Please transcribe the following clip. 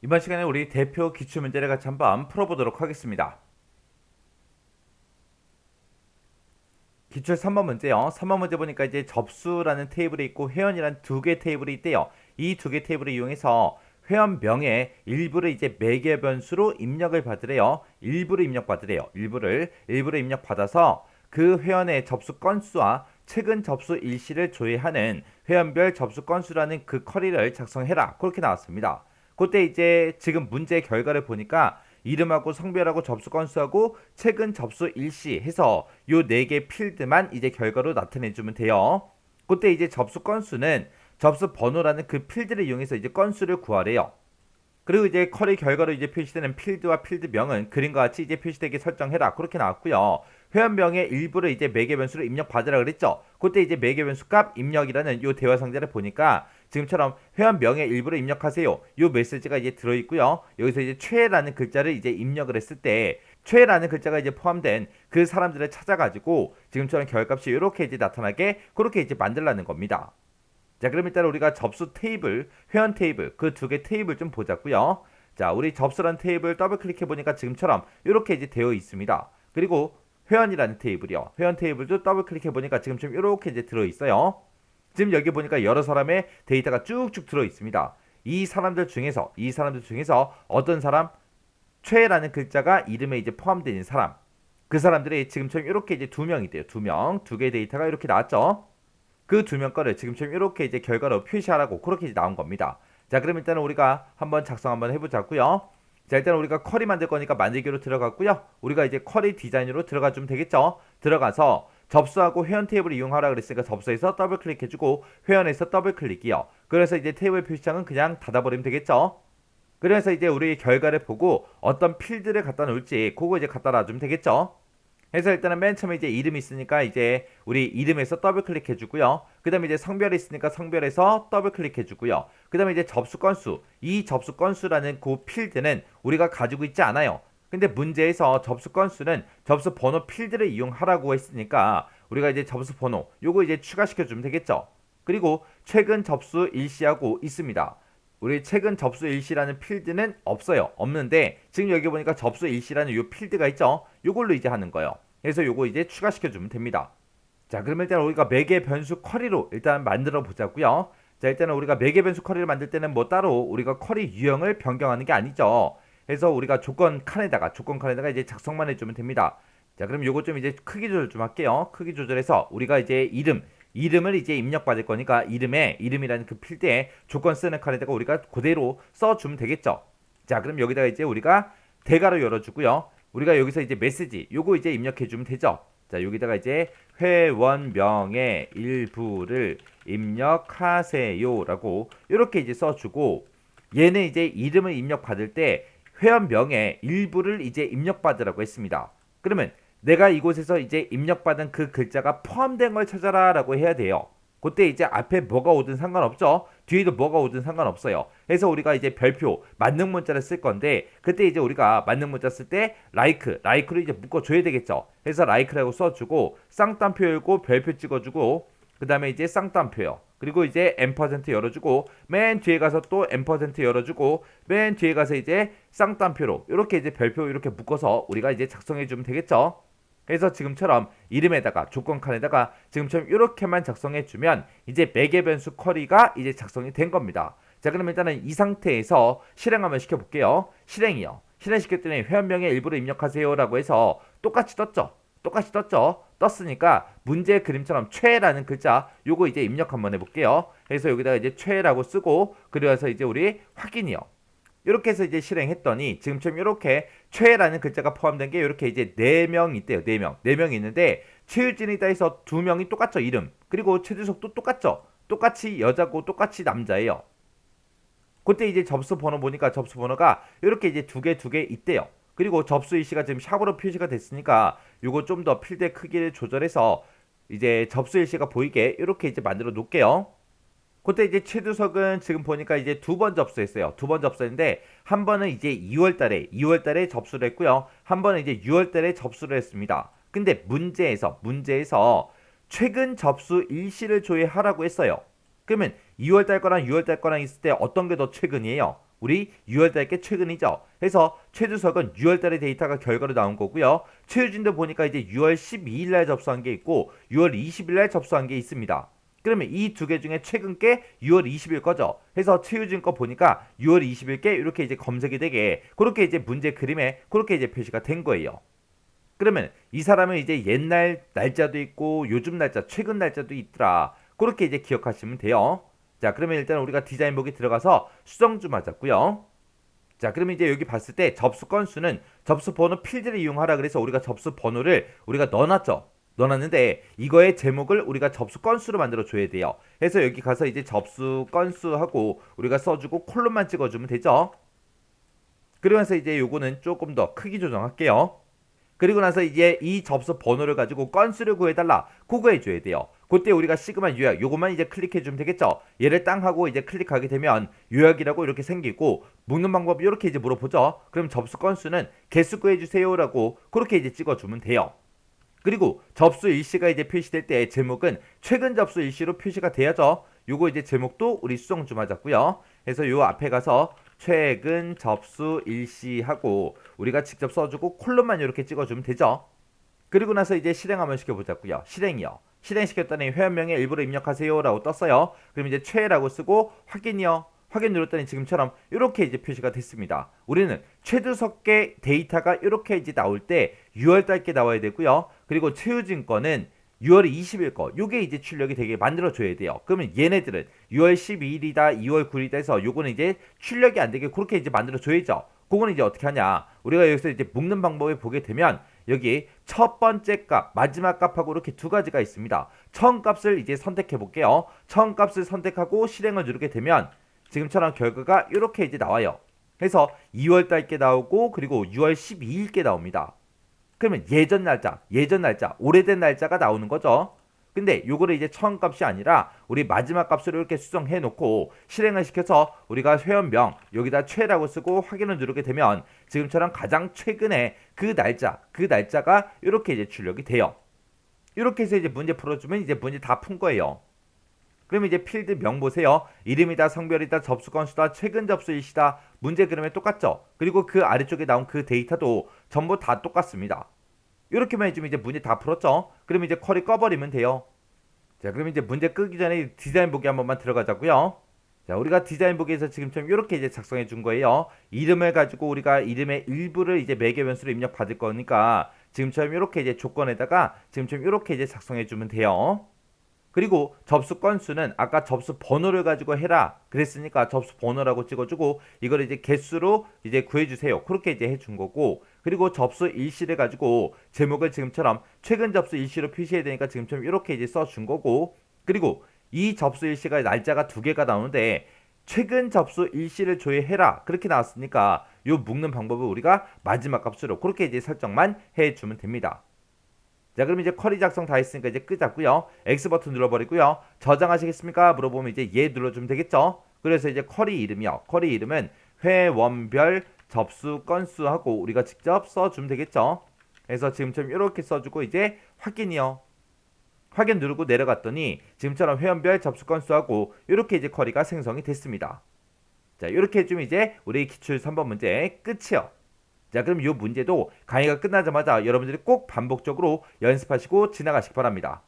이번 시간에 우리 대표 기출문제를 같이 한번 풀어보도록 하겠습니다. 기출 3번 문제요. 3번 문제 보니까 이제 접수라는 테이블이 있고 회원이란 두 개 테이블이 있대요. 이 두 개 테이블을 이용해서 회원명의 일부를 이제 매개 변수로 입력을 받으래요. 일부를 입력받으래요. 일부를 입력받아서 그 회원의 접수 건수와 최근 접수 일시를 조회하는 회원별 접수 건수라는 그 쿼리를 작성해라. 그렇게 나왔습니다. 그때 이제 지금 문제 결과를 보니까 이름하고 성별하고 접수 건수하고 최근 접수 일시 해서 요 네 개 필드만 이제 결과로 나타내 주면 돼요. 그때 이제 접수 건수는 접수 번호라는 그 필드를 이용해서 이제 건수를 구하래요. 그리고 이제 쿼리 결과로 이제 표시되는 필드와 필드명은 그림과 같이 이제 표시되게 설정해라. 그렇게 나왔고요. 회원명의 일부를 이제 매개 변수로 입력받으라 그랬죠. 그때 이제 매개 변수 값 입력이라는 요 대화 상자를 보니까 지금처럼 회원명의 일부를 입력하세요. 요 메시지가 이제 들어있고요. 여기서 이제 최라는 글자를 이제 입력을 했을 때 최라는 글자가 이제 포함된 그 사람들을 찾아가지고 지금처럼 결값이 이렇게 이제 나타나게 그렇게 이제 만들라는 겁니다. 자, 그럼 일단 우리가 접수 테이블, 회원 테이블 그 두 개 테이블 좀 보자고요. 자, 우리 접수란 테이블 더블 클릭해 보니까 지금처럼 이렇게 이제 되어 있습니다. 그리고 회원이라는 테이블이요. 회원 테이블도 더블 클릭해 보니까 지금처럼 이렇게 이제 들어 있어요. 지금 여기 보니까 여러 사람의 데이터가 쭉쭉 들어 있습니다. 이 사람들 중에서 어떤 사람 최라는 글자가 이름에 이제 포함되어 있는 사람 그 사람들이 지금처럼 이렇게 이제 두 명이 돼요. 두 명, 두 개의 데이터가 이렇게 나왔죠. 그 두 명 거를 지금처럼 이렇게 이제 결과로 표시하라고 그렇게 이제 나온 겁니다. 자, 그럼 일단은 우리가 한번 작성 한번 해보자고요. 자, 일단 우리가 쿼리 만들 거니까 만들기로 들어갔고요. 우리가 이제 쿼리 디자인으로 들어가 주면 되겠죠. 들어가서 접수하고 회원 테이블을 이용하라 그랬으니까 접수해서 더블 클릭해주고 회원에서 더블 클릭이요. 그래서 이제 테이블 표시창은 그냥 닫아버리면 되겠죠. 그래서 이제 우리 결과를 보고 어떤 필드를 갖다 놓을지 그거 이제 갖다 놔주면 되겠죠. 해서 일단은 맨 처음에 이제 이름이 있으니까 이제 우리 이름에서 더블 클릭해 주고요. 그 다음에 이제 성별이 있으니까 성별에서 더블 클릭해 주고요. 그 다음에 이제 접수 건수. 이 접수 건수라는 그 필드는 우리가 가지고 있지 않아요. 근데 문제에서 접수 건수는 접수 번호 필드를 이용하라고 했으니까 우리가 이제 접수 번호 요거 이제 추가시켜 주면 되겠죠. 그리고 최근 접수 일시하고 있습니다. 우리 최근 접수 일시라는 필드는 없어요. 없는데 지금 여기 보니까 접수 일시라는 요 필드가 있죠. 요걸로 이제 하는 거예요. 그래서 요거 이제 추가시켜 주면 됩니다. 자, 그러면 일단 우리가 매개 변수 쿼리로 일단 만들어 보자고요. 자, 일단은 우리가 매개 변수 쿼리를 만들 때는 뭐 따로 우리가 쿼리 유형을 변경하는 게 아니죠. 그래서 우리가 조건 칸에다가 이제 작성만 해주면 됩니다. 자, 그럼 요거 좀 이제 크기 조절 좀 할게요. 크기 조절해서 우리가 이제 이름을 이제 입력받을 거니까 이름이라는 그 필드에 조건 쓰는 칸에다가 우리가 그대로 써주면 되겠죠. 자, 그럼 여기다가 이제 우리가 대괄호 열어주고요. 우리가 여기서 이제 메시지 요거 이제 입력해주면 되죠. 자, 여기다가 이제 회원명의 일부를 입력하세요라고 이렇게 이제 써주고 얘는 이제 이름을 입력받을 때 회원명의 일부를 이제 입력받으라고 했습니다. 그러면 내가 이곳에서 이제 입력받은 그 글자가 포함된 걸 찾아라라고 해야 돼요. 그때 이제 앞에 뭐가 오든 상관없죠. 뒤에도 뭐가 오든 상관없어요. 그래서 우리가 이제 별표 만능 문자를 쓸 건데 그때 이제 우리가 만능 문자 쓸 때 라이크로 이제 묶어줘야 되겠죠. 그래서 라이크라고 써주고 쌍따옴표 열고 별표 찍어주고 그 다음에 이제 쌍따옴표요. 그리고 이제 앰퍼센트 열어주고 맨 뒤에 가서 또 앰퍼센트 열어주고 맨 뒤에 가서 이제 쌍따옴표로 이렇게 이제 별표 이렇게 묶어서 우리가 이제 작성해주면 되겠죠. 그래서 지금처럼 이름에다가 조건 칸에다가 지금처럼 이렇게만 작성해주면 이제 매개 변수 쿼리가 이제 작성이 된 겁니다. 자, 그럼 일단은 이 상태에서 실행 한번 시켜볼게요. 실행이요. 실행시켰더니 회원명의 일부를 입력하세요라고 해서 똑같이 떴죠. 똑같이 떴죠. 떴으니까 문제 그림처럼 최라는 글자 요거 이제 입력 한번 해볼게요. 그래서 여기다가 이제 최라고 쓰고 그래서 이제 우리 확인이요. 이렇게 해서 이제 실행했더니 지금처럼 이렇게 최라는 글자가 포함된 게 이렇게 이제 4명 있대요. 4명. 4명이 있는데 최유진이다 해서 2명이 똑같죠. 이름. 그리고 최주석도 똑같죠. 똑같이 여자고 똑같이 남자예요. 그때 이제 접수 번호 보니까 접수 번호가 이렇게 이제 두 개 있대요. 그리고 접수 일시가 지금 샵으로 표시가 됐으니까 요거 좀 더 필드의 크기를 조절해서 이제 접수 일시가 보이게 이렇게 이제 만들어 놓을게요. 그때 이제 최두석은 지금 보니까 이제 두 번 접수했어요. 두 번 접수했는데 한 번은 이제 2월달에 접수를 했고요. 한 번은 이제 6월달에 접수를 했습니다. 근데 문제에서 최근 접수 일시를 조회하라고 했어요. 그러면 2월달 거랑 6월달 거랑 있을 때 어떤 게 더 최근이에요? 우리 6월달께 최근이죠. 해서 최두석은 6월달의 데이터가 결과로 나온 거고요. 최유진도 보니까 이제 6월 12일날 접수한 게 있고 6월 20일날 접수한 게 있습니다. 그러면 이 두 개 중에 최근 게 6월 20일 거죠. 해서 최유진 거 보니까 6월 20일께 이렇게 이제 검색이 되게 그렇게 이제 문제 그림에 그렇게 이제 표시가 된 거예요. 그러면 이 사람은 이제 옛날 날짜도 있고 요즘 날짜, 최근 날짜도 있더라. 그렇게 이제 기억하시면 돼요. 자, 그러면 일단 우리가 디자인북에 들어가서 수정 좀 하자고요. 자, 그러면 이제 여기 봤을 때 접수 건수는 접수 번호 필드를 이용하라 그래서 우리가 접수 번호를 우리가 넣어놨죠. 넣어놨는데 이거의 제목을 우리가 접수 건수로 만들어 줘야 돼요. 그래서 여기 가서 이제 접수 건수하고 우리가 써주고 콜론만 찍어주면 되죠. 그러면서 이제 요거는 조금 더 크기 조정할게요. 그리고 나서 이제 이 접수 번호를 가지고 건수를 구해달라. 그거 해줘야 돼요. 그때 우리가 시그마 요약 요것만 이제 클릭해주면 되겠죠. 얘를 땅 하고 이제 클릭하게 되면 요약이라고 이렇게 생기고 묶는 방법이 이렇게 이제 물어보죠. 그럼 접수 건수는 개수 구해주세요라고 그렇게 이제 찍어주면 돼요. 그리고 접수 일시가 이제 표시될 때 제목은 최근 접수 일시로 표시가 돼야죠. 요거 이제 제목도 우리 수정 좀 하자고요. 그래서 요 앞에 가서 최근 접수 일시하고 우리가 직접 써주고 콜론만 이렇게 찍어주면 되죠. 그리고 나서 이제 실행 한번 시켜보자고요. 실행이요. 실행시켰더니 회원명에 일부러 입력하세요 라고 떴어요. 그럼 이제 최라고 쓰고 확인이요. 확인 눌렀더니 지금처럼 이렇게 이제 표시가 됐습니다. 우리는 최두석계 데이터가 이렇게 이제 나올 때 6월달께 나와야 되고요. 그리고 최유진 거는 6월 20일 거 요게 이제 출력이 되게 만들어줘야 돼요. 그러면 얘네들은 6월 12일이다 2월 9일이다 해서 요거는 이제 출력이 안 되게 그렇게 이제 만들어줘야죠. 그거는 이제 어떻게 하냐, 우리가 여기서 이제 묶는 방법을 보게 되면 여기 첫 번째 값 마지막 값하고 이렇게 두 가지가 있습니다. 처음 값을 이제 선택해 볼게요. 처음 값을 선택하고 실행을 누르게 되면 지금처럼 결과가 이렇게 이제 나와요. 그래서 2월달께 나오고 그리고 6월 12일께 나옵니다. 그러면 예전 날짜, 오래된 날짜가 나오는 거죠. 근데 요거를 이제 처음 값이 아니라 우리 마지막 값으로 이렇게 수정해 놓고 실행을 시켜서 우리가 회원명 여기다 최라고 쓰고 확인을 누르게 되면 지금처럼 가장 최근에 그 날짜가 이렇게 이제 출력이 돼요. 이렇게 해서 이제 문제 풀어주면 이제 문제 다 푼 거예요. 그럼 이제 필드명 보세요. 이름이다, 성별이다, 접수 건수다, 최근 접수 일시다. 문제 그림에 똑같죠? 그리고 그 아래쪽에 나온 그 데이터도 전부 다 똑같습니다. 이렇게만 해주면 이제 문제 다 풀었죠? 그러면 이제 쿼리 꺼버리면 돼요. 자, 그럼 이제 문제 끄기 전에 디자인 보기 한 번만 들어가자고요. 자, 우리가 디자인 보기에서 지금처럼 이렇게 이제 작성해 준 거예요. 이름을 가지고 우리가 이름의 일부를 이제 매개 변수로 입력 받을 거니까 지금처럼 이렇게 이제 조건에다가 지금처럼 이렇게 이제 작성해 주면 돼요. 그리고 접수 건수는 아까 접수 번호를 가지고 해라 그랬으니까 접수 번호라고 찍어주고 이걸 이제 개수로 이제 구해주세요. 그렇게 이제 해준 거고, 그리고 접수 일시를 가지고 제목을 지금처럼 최근 접수 일시로 표시해야 되니까 지금처럼 이렇게 이제 써준 거고, 그리고 이 접수 일시가 날짜가 두 개가 나오는데 최근 접수 일시를 조회해라 그렇게 나왔으니까 요 묶는 방법을 우리가 마지막 값으로 그렇게 이제 설정만 해주면 됩니다. 자, 그럼 이제 쿼리 작성 다 했으니까 이제 끄자고요. X 버튼 눌러버리고요. 저장하시겠습니까? 물어보면 이제 예 눌러주면 되겠죠. 그래서 이제 쿼리 이름이요. 쿼리 이름은 회원별 접수 건수하고 우리가 직접 써주면 되겠죠. 그래서 지금처럼 이렇게 써주고 이제 확인이요. 확인 누르고 내려갔더니 지금처럼 회원별 접수 건수하고 이렇게 이제 쿼리가 생성이 됐습니다. 자, 이렇게 해주면 이제 우리 기출 3번 문제 끝이요. 자, 그럼 이 문제도 강의가 끝나자마자 여러분들이 꼭 반복적으로 연습하시고 지나가시기 바랍니다.